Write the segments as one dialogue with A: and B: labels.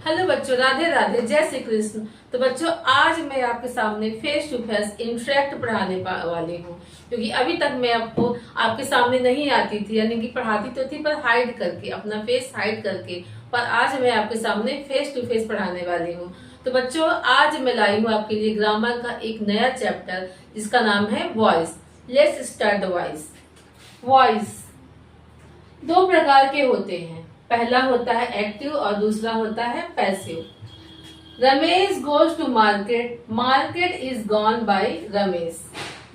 A: Hello बच्चों, राधे राधे, जय श्री कृष्ण। तो बच्चों, आज मैं आपके सामने फेस टू फेस इंटरेक्ट पढ़ाने वाली हूँ, क्योंकि अभी तक मैं आपको आपके सामने नहीं आती थी, यानी कि पढ़ाती तो थी पर हाइड करके, अपना फेस हाइड करके। पर आज मैं आपके सामने फेस टू फेस पढ़ाने वाली हूँ। तो बच्चों, आज मैं लाई हूँ आपके लिए ग्रामर का एक नया चैप्टर, जिसका नाम है voice. Let's start the voice. Voice दो प्रकार के होते हैं, पहला होता है एक्टिव और दूसरा होता है passive. Ramesh goes to market, market is gone by Ramesh.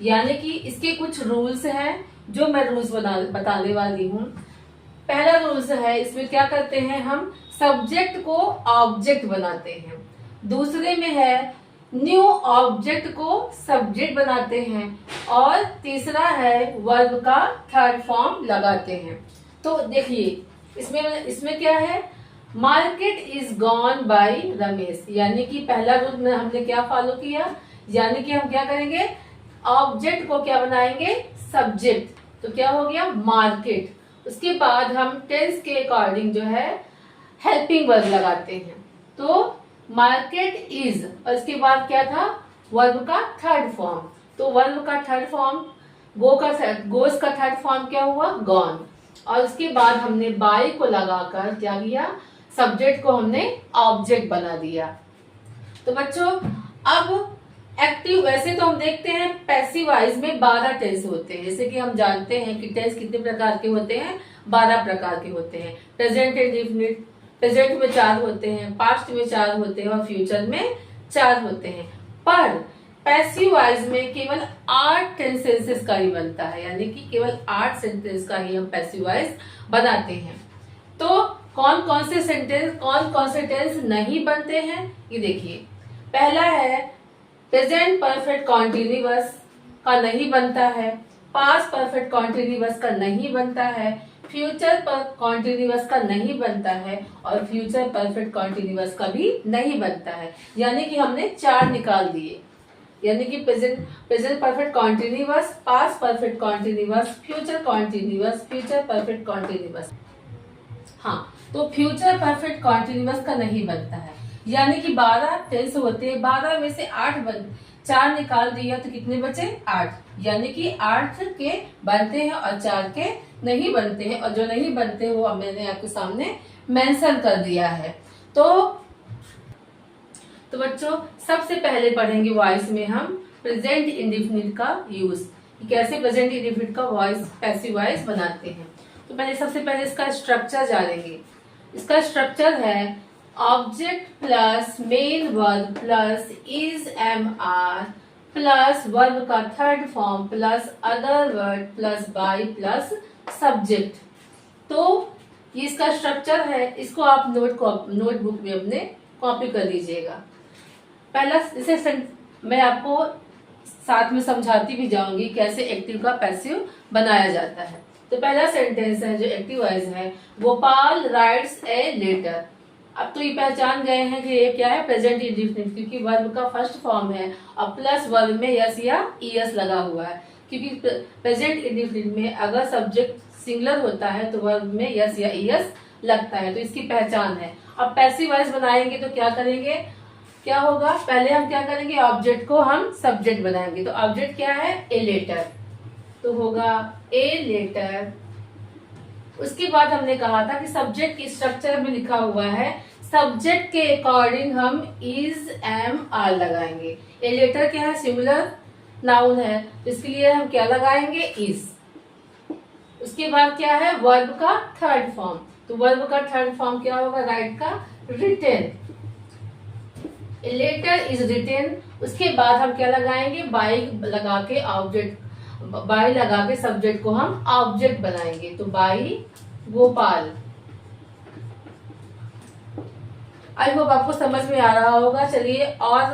A: यानी कि इसके कुछ रूल्स हैं जो मैं रूल्स बताने वाली हूँ। पहला रूल्स है, इसमें क्या करते हैं हम, सब्जेक्ट को ऑब्जेक्ट बनाते हैं। दूसरे में है न्यू ऑब्जेक्ट को सब्जेक्ट बनाते हैं। और तीसरा है वर्ब का थर्ड फॉर्म लगाते हैं। तो देखिए, इसमें क्या है, market is gone by Ramesh, यानी कि पहला रूल में हमने क्या फॉलो किया, यानी कि हम क्या करेंगे, ऑब्जेक्ट को क्या बनाएंगे, सब्जेक्ट। तो क्या हो गया, मार्केट। उसके बाद हम टेंस के अकॉर्डिंग जो है हेल्पिंग वर्ब लगाते हैं। तो मार्केट इज, और इसके बाद क्या था, वर्ब का थर्ड फॉर्म। तो वर्ब का थर्ड फॉर्म गोस का थर्ड फॉर्म क्या हुआ, गॉन। और उसके बाद हमने बाय को लगाकर क्या किया, सब्जेक्ट को हमने ऑब्जेक्ट बना दिया। तो बच्चों, अब एक्टिव, वैसे तो हम देखते हैं पैसिव वॉइस में 12 टेंस होते हैं। जैसे कि हम जानते हैं कि टेंस कितने प्रकार के होते हैं, 12 प्रकार के होते हैं। प्रेजेंट इंडेफिनिट, प्रेजेंट में 4 होते हैं, पास्ट में 4 होते हैं और फ्यूचर में 4 होते हैं। पर पैसिव वॉइस में केवल 8 सेंटेंसेस का ही बनता है, यानी कि केवल 8 सेंटेंस का ही हम पैसिव वॉइस बनाते हैं। तो कौन कौन से सेंटेंस, कौन कौन से टेंस नहीं बनते हैं, ये देखिए। पहला है प्रेजेंट परफेक्ट कॉन्टिन्यूअस का नहीं बनता है, पास्ट परफेक्ट कॉन्टिन्यूअस का नहीं बनता है, फ्यूचर पर कॉन्टिन्यूअस का नहीं बनता है और फ्यूचर परफेक्ट कॉन्टिन्यूअस का भी नहीं बनता है। यानी कि हमने 4 निकाल दिए, यानी कि present perfect continuous, past perfect continuous, future continuous, future perfect continuous. हाँ, तो फ्यूचर परफेक्ट कॉन्टिन्यूअस का नहीं बनता है। यानी कि 12 टेंस होते हैं, 12 में से 4 निकाल दिया तो कितने बचे, 8। यानी कि 8 के बनते हैं और 4 के नहीं बनते हैं, और जो नहीं बनते वो मैंने आपके सामने मेंशन कर दिया है। तो बच्चों, सबसे पहले पढ़ेंगे वॉइस में हम प्रेजेंट इंडेफिनिट का यूज, कैसे प्रेजेंट इंडेफिनिट का वॉइस पैसिव वॉइस बनाते हैं। तो सबसे पहले इसका स्ट्रक्चर जानेंगे। इसका स्ट्रक्चर है object plus main verb plus is am are plus verb का third form plus other word plus by plus subject. तो ये इसका स्ट्रक्चर है, इसको आप नोटबुक में अपने कॉपी कर लीजिएगा। पहला, इसे मैं आपको साथ में समझाती भी जाऊंगी कैसे एक्टिव का पैसिव बनाया जाता है। तो पहला सेंटेंस है जो एक्टिव वॉइस है, गोपाल राइट्स ए लेटर। अब तो ये पहचान गए हैं कि ये क्या है, प्रेजेंट इंडेफिनिट, क्योंकि वर्ब का फर्स्ट फॉर्म है और प्लस वर्ब में यस या ईएस लगा हुआ है। क्योंकि प्रेजेंट इंडेफिनिट में अगर सब्जेक्ट सिंगुलर होता है तो वर्ब में यस या ईएस लगता है, तो इसकी पहचान है। अब पैसिव वॉइस बनाएंगे तो क्या करेंगे, क्या होगा, पहले हम क्या करेंगे, ऑब्जेक्ट को हम सब्जेक्ट बनाएंगे। तो ऑब्जेक्ट क्या है, ए लेटर, तो होगा ए लेटर। उसके बाद हमने कहा था कि सब्जेक्ट की स्ट्रक्चर में लिखा हुआ है, सब्जेक्ट के अकॉर्डिंग हम इज एम आर लगाएंगे। ए लेटर क्या है, सिंगुलर नाउन है, तो इसके लिए हम क्या लगाएंगे, इज। उसके बाद क्या है, वर्ब का थर्ड फॉर्म, तो वर्ब का थर्ड फॉर्म क्या होगा, राइट का written, a letter is written. उसके बाद हम क्या लगाएंगे, बाय लगा के ऑब्जेक्ट, बाय लगा के सब्जेक्ट को हम ऑब्जेक्ट बनाएंगे। तो बाय गोपाल। आई होप आपको समझ में आ रहा होगा। चलिए और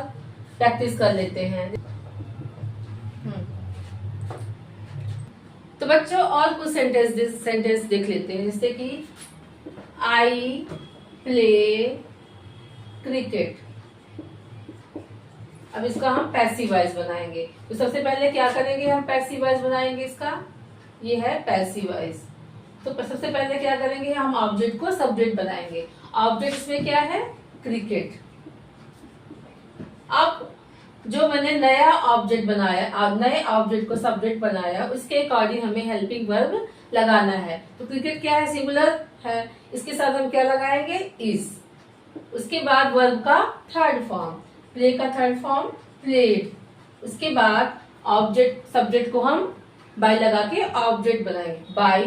A: प्रैक्टिस कर लेते हैं। तो बच्चों, और कुछ सेंटेंस देख लेते हैं, जैसे कि आई प्ले क्रिकेट। अब इसका हम पैसिव वॉइस बनाएंगे। तो सबसे पहले क्या करेंगे, हम पैसिव वॉइस बनाएंगे। इसका ये है पैसिव वॉइस। तो सबसे पहले क्या करेंगे, हम ऑब्जेक्ट को सब्जेक्ट बनाएंगे। ऑब्जेक्ट में क्या है, क्रिकेट। अब जो मैंने नया ऑब्जेक्ट बनाया, नए ऑब्जेक्ट को सब्जेक्ट बनाया, उसके अकॉर्डिंग हमें हेल्पिंग वर्ब लगाना है। तो क्रिकेट क्या है, सिंगुलर है, इसके साथ हम क्या लगाएंगे, इज। उसके बाद वर्ब का थर्ड फॉर्म, प्ले का थर्ड फॉर्म प्लेड। उसके बाद ऑब्जेक्ट सब्जेक्ट को हम बाय लगा के ऑब्जेक्ट बनाएंगे, बाय।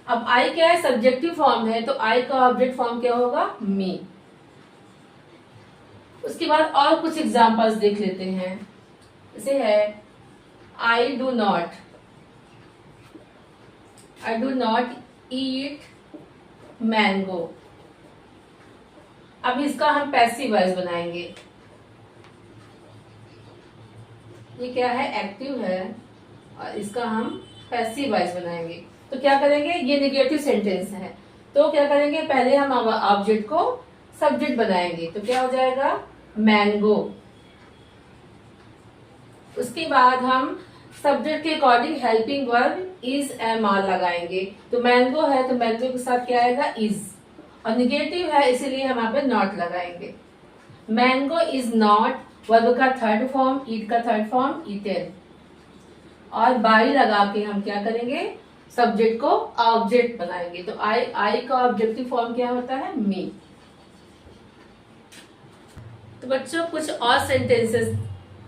A: अब आई क्या है, सब्जेक्टिव फॉर्म है, तो आई का ऑब्जेक्ट फॉर्म क्या होगा, मी। उसके बाद और कुछ एग्जांपल्स देख लेते हैं। जैसे है I do not eat mango. अब इसका हम पैसिव वॉइस बनाएंगे। ये क्या है, एक्टिव है, और इसका हम पैसिव वॉइस बनाएंगे। तो क्या करेंगे, ये नेगेटिव सेंटेंस है, तो क्या करेंगे, पहले हम ऑब्जेक्ट को सब्जेक्ट बनाएंगे। तो क्या हो जाएगा, मैंगो। उसके बाद हम सब्जेक्ट के according helping verb is am are लगाएंगे। तो मैंगो है, तो मैंगो के साथ क्या आएगा, इज। और निगेटिव है, इसीलिए हम यहाँ पे नॉट लगाएंगे। मैंगो इज नॉट वर्ब का थर्ड फॉर्म, ईट का थर्ड फॉर्म ईटेन। और बाई लगा के हम क्या करेंगे, सब्जेक्ट को ऑब्जेक्ट बनाएंगे। तो आई का ऑब्जेक्टिव फॉर्म क्या होता है, मी। तो बच्चों कुछ और सेंटेंसेस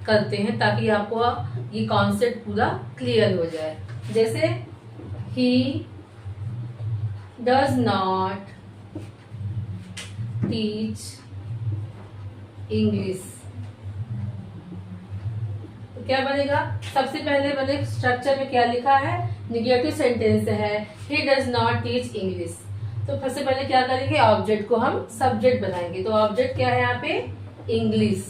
A: करते हैं ताकि आपको ये कॉन्सेप्ट पूरा क्लियर हो जाए। जैसे he does not teach English. तो क्या बनेगा, सबसे पहले मैंने स्ट्रक्चर में क्या लिखा है, निगेटिव सेंटेंस है, he does not teach English. तो सबसे पहले क्या करेंगे, ऑब्जेक्ट को हम सब्जेक्ट बनाएंगे। तो ऑब्जेक्ट क्या है यहाँ पे, इंग्लिश।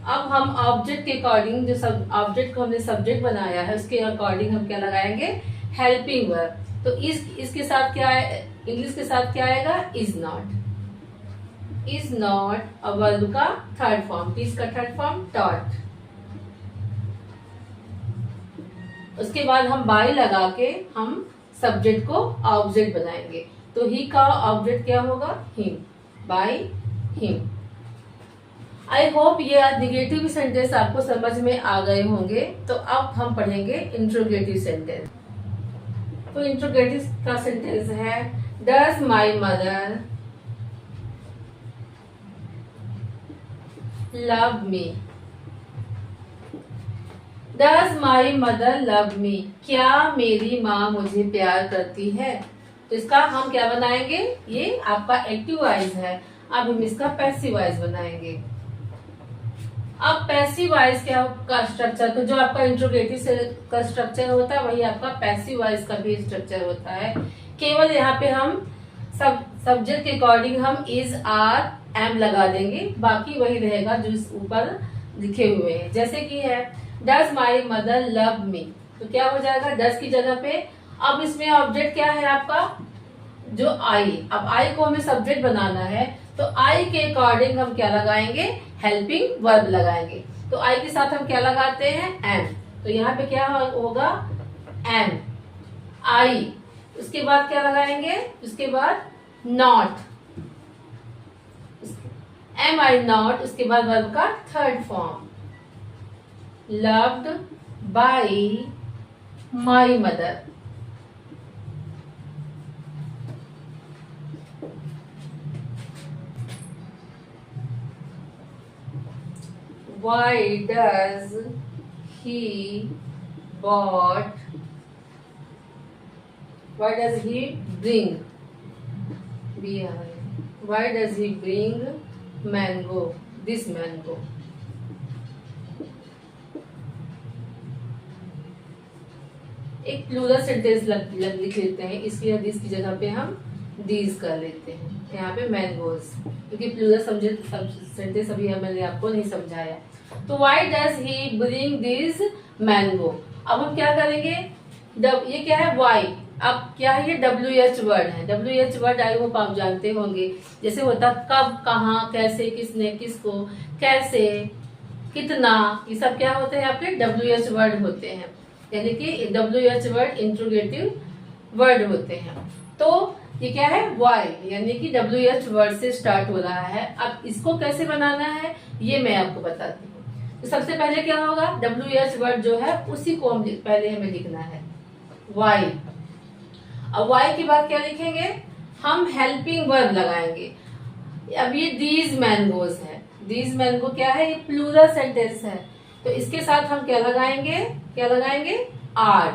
A: अब हम ऑब्जेक्ट के अकॉर्डिंग, जो ऑब्जेक्ट को हमने सब्जेक्ट बनाया है, उसके अकॉर्डिंग हम क्या लगाएंगे, हेल्पिंग वर्ब। तो इसके साथ क्या है, इंग्लिश के साथ क्या आएगा, इज नॉट। इज नॉट और वर्ब का थर्ड फॉर्म, इज का थर्ड फॉर्म टॉट। उसके बाद हम बाय लगा के हम सब्जेक्ट को ऑब्जेक्ट बनाएंगे। तो ही का ऑब्जेक्ट क्या होगा, him, by him. I hope ये निगेटिव सेंटेंस आपको समझ में आ गए होंगे। तो अब हम पढ़ेंगे इंट्रोगेटिव सेंटेंस। तो इंट्रोगेटिव का सेंटेंस है, does my mother love me. Does my mother love me, क्या मेरी माँ मुझे प्यार करती है। तो इसका हम क्या बनाएंगे, ये आपका एक्टिव वॉइस है, अब हम इसका पैसिव वॉइस बनाएंगे। अब पैसिव वॉइस क्या का स्ट्रक्चर, तो जो आपका इंट्रोगेटिव का स्ट्रक्चर होता है वही आपका पैसिव वॉइस का भी स्ट्रक्चर होता है। केवल यहाँ पे हम सब्जेक्ट के अकॉर्डिंग हम इज, आर, एम लगा देंगे, बाकी वही रहेगा जो इस ऊपर लिखे हुए हैं। जैसे कि है does my mother love me, तो क्या हो जाएगा, डज की जगह पे अब इसमें ऑब्जेक्ट क्या है आपका, जो आई। अब आई को हमें सब्जेक्ट बनाना है, तो आई के अकॉर्डिंग हम क्या लगाएंगे, हेल्पिंग वर्ब लगाएंगे। तो आई के साथ हम क्या लगाते हैं, एम। तो यहाँ पे क्या होगा, एम आई। उसके बाद क्या लगाएंगे, उसके बाद नॉट, एम आई नॉट। उसके बाद वर्ब का third form, loved by my mother. Why does he bought? Why does he bring? Why does he bring mango? This mango. एक प्लूरल सेंटेंस लिख लेते हैं, इसकी या दिस की जगह पे हम दीज कर लेते हैं। यहाँ पे मैंगोज, क्योंकि प्लूरल सेंटेंस अभी मैंने आपको नहीं समझाया। तो why does he bring this mango. अब हम क्या करेंगे, ये क्या है, वाई। अब क्या है, ये WH वर्ड है। WH वर्ड आई होप आप जानते होंगे, जैसे होता कब, कहाँ, कैसे, किसने, किसको, कैसे, कितना, ये सब क्या होते हैं आपके WH वर्ड होते हैं, यानी कि WH वर्ड इंट्रोगेटिव वर्ड होते हैं। तो ये क्या है वाई, यानी कि WH वर्ड से स्टार्ट हो रहा है। अब इसको कैसे बनाना है ये मैं आपको बताती हूँ। तो सबसे पहले क्या होगा, WH वर्ड जो है उसी को हम पहले हमें लिखना है वाई। अब वाई के बाद क्या लिखेंगे, हम हेल्पिंग वर्ब लगाएंगे। अब ये दीज मैंगोज है, दीज मैंगो क्या है, ये प्लूरल सेंटेंस है, तो इसके साथ हम क्या लगाएंगे आर।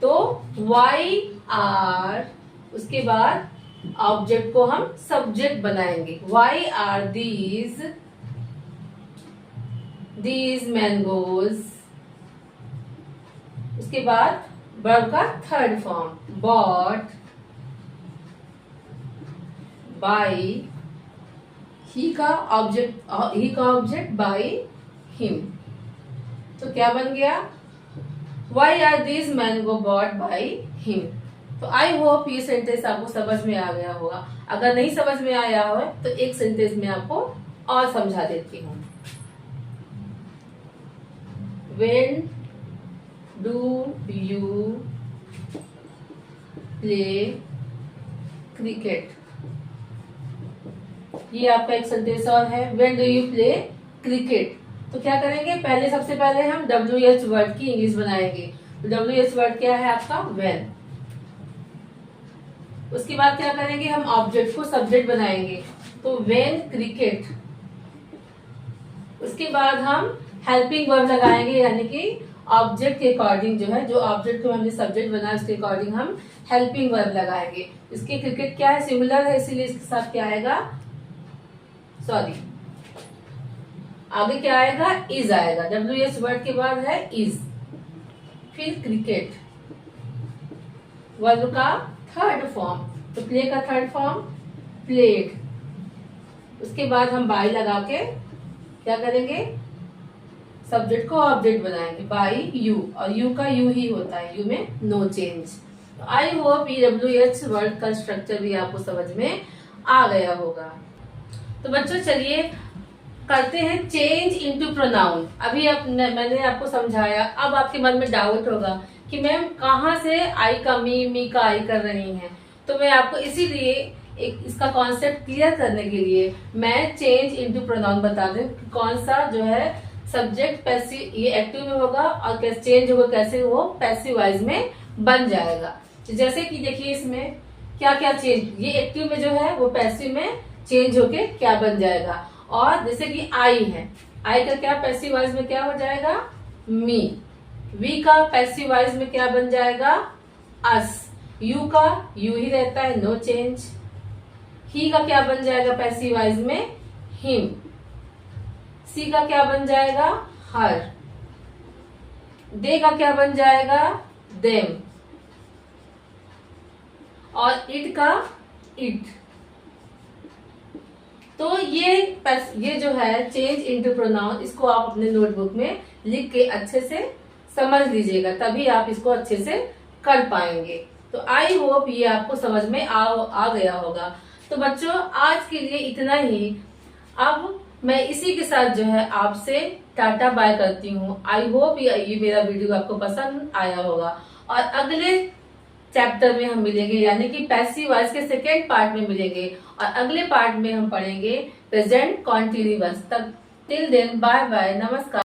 A: तो वाई आर, उसके बाद ऑब्जेक्ट को हम सब्जेक्ट बनाएंगे, वाई आर दीज मैंगोज। उसके बाद वर्ब का third form bought by, he का ऑब्जेक्ट बाय हिम। तो क्या बन गया, why are these mango bought by him. तो आई होप ये सेंटेंस आपको समझ में आ गया होगा। अगर नहीं समझ में आया हो तो एक सेंटेंस में आपको और समझा देती हूँ। When do you play cricket? ये आपका एक सेंटेंस और है, When do you play cricket? तो क्या करेंगे, पहले सबसे पहले हम WH वर्ड की इंग्लिश बनाएंगे। तो WH वर्ड क्या है आपका when। उसके बाद क्या करेंगे, हम ऑब्जेक्ट को सब्जेक्ट बनाएंगे, तो when cricket। उसके बाद हम हेल्पिंग वर्ब लगाएंगे, यानी कि ऑब्जेक्ट के अकॉर्डिंग जो है, जो ऑब्जेक्ट को हमने सब्जेक्ट बनाया उसके अकॉर्डिंग हम हेल्पिंग वर्ब लगाएंगे। इसके क्रिकेट क्या है, सिमिलर है, इसीलिए इसके साथ क्या आएगा, आगे क्या आएगा, इज आएगा। WH वर्ड के बाद है इज, फिर क्रिकेट वर्ब का थर्ड फॉर्म, तो प्ले का थर्ड फॉर्म प्लेड। उसके बाद हम बाय लगा के क्या करेंगे, सब्जेक्ट को ऑब्जेक्ट बनाएंगे बाय यू, और यू का यू ही होता है, यू में नो चेंज। तो आई होप ये WH वर्ड का स्ट्रक्चर भी आपको समझ में आ गया होगा। तो बच्चों चलिए करते हैं चेंज इनटू प्रोनाउन। अभी मैंने आपको समझाया, अब आपके मन में डाउट होगा कि मैम कहाँ से आई का मी का आई कर रही हैं। तो मैं आपको इसीलिए एक इसका कॉन्सेप्ट क्लियर करने के लिए मैं चेंज इनटू प्रोनाउन बता दूं कि कौन सा जो है सब्जेक्ट पैसिव, ये एक्टिव में होगा और कैसे चेंज होगा, कैसे वो पैसिव वॉइस में बन जाएगा। तो जैसे कि देखिए इसमें क्या क्या चेंज, ये एक्टिव में जो है वो पैसिव में चेंज होके क्या बन जाएगा। और जैसे कि आई है, आई का क्या पैसिव वॉइस में क्या हो जाएगा, मी। वी का पैसिव वॉइस में क्या बन जाएगा, अस। यू का यू ही रहता है, नो चेंज। ही का क्या बन जाएगा पैसिव वॉइस में, हिम। सी का क्या बन जाएगा, हर। दे का क्या बन जाएगा, देम। और इट का इट। तो ये जो है चेंज इनटू प्रोनाउन, इसको आप अपने नोटबुक में लिख के अच्छे से समझ लीजिएगा, तभी आप इसको अच्छे से कर पाएंगे। तो आई होप ये आपको समझ में आ गया होगा। तो बच्चों आज के लिए इतना ही। अब मैं इसी के साथ जो है आपसे टाटा बाय करती हूँ। आई होप ये मेरा वीडियो आपको पसंद आया होगा, और अगले चैप्टर में हम मिलेंगे, यानी कि पैसिव वॉइस के सेकेंड पार्ट में मिलेंगे, और अगले पार्ट में हम पढ़ेंगे प्रेजेंट कॉन्टिन्यूअस। तक टिल देन बाय बाय, नमस्कार।